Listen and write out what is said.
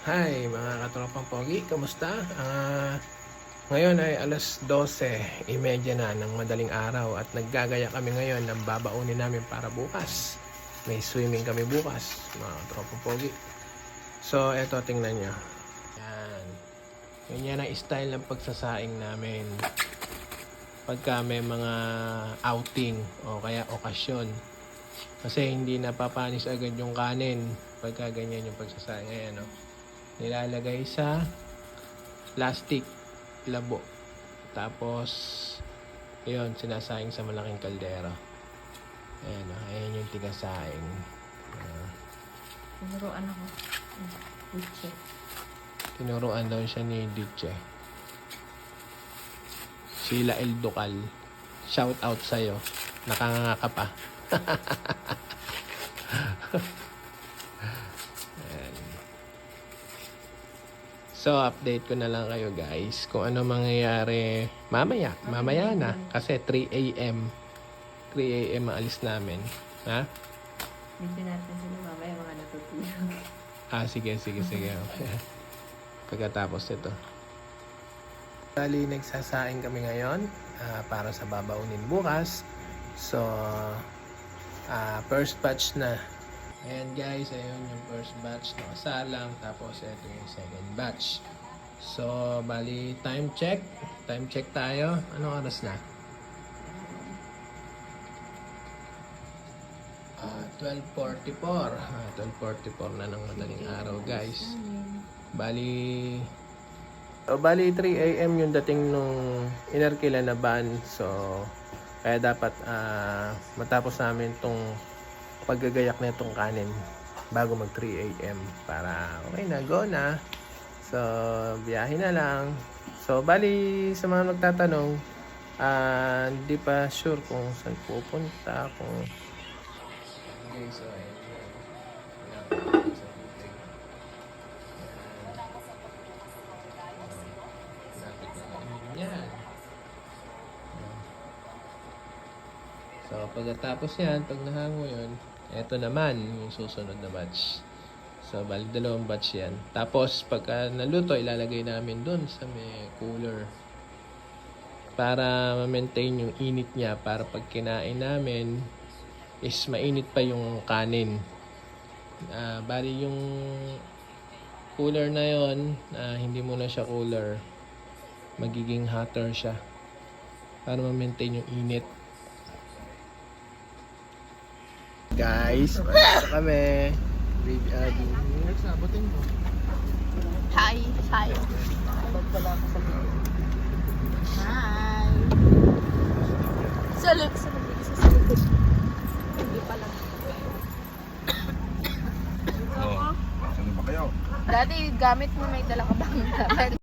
Hi mga katropang pogi, kamusta? Ngayon ay alas 12:30 na ng madaling araw at naggagaya kami ngayon ng babaunin namin para bukas. May swimming kami bukas, mga katropang pogi. So eto, tingnan nyo. Yan. Ganyan ang style ng pagsasaing namin pagka may mga outing o kaya okasyon. Kasi hindi napapanis agad yung kanin pagka ganyan yung pagsasaing. Ayan, no? Nilalagay sa plastic labo, tapos yun, sinasaing sa malaking kaldero. Ayan, ayan yung tigasaing. Tinuruan ako. Diche. Tinuruan daw siya ni Diche. Sheila El Ducal, shout out sa'yo, nakanganga ka pa. So, update ko na lang kayo guys kung ano mangyayari mamaya na. Kasi 3 a.m. ang alis namin. Ha? Hindi natin sila mamaya mga natutulog. Sige. Pagkatapos ito. Bali, nagsasaing kami ngayon para sa babaunin bukas. So, first batch na. Ayan guys, ayun yung first batch nakasalang, tapos ito yung second batch. So, bali time check tayo. Anong oras na? 12:44 na ng madaling araw guys. Bali 3 a.m. yung dating nung Inarkila na van. So, kaya dapat matapos namin tong paggagayak na itong kanin bago mag 3 a.m. para okay na, go na. So, biyahe na lang. So, bali sa mga nagtatanong, hindi pa sure kung saan pupunta. Okay, so yan. So, pagkatapos yan, pag nahango yun, eto naman yung susunod na batch. So, bali 2 batch yan. Tapos, pagka naluto, ilalagay namin dun sa may cooler para ma-maintain yung init niya, para pag kinain namin is mainit pa yung kanin. Bali yung cooler na yon, hindi muna siya cooler, magiging hotter siya para ma-maintain yung init. Guys, ano kami? Baby Abby. Nagsabotin mo. Hi. Hi. Salud. Hindi pa lang. Saan ba kayo? Dati gamit mo may dala ka bang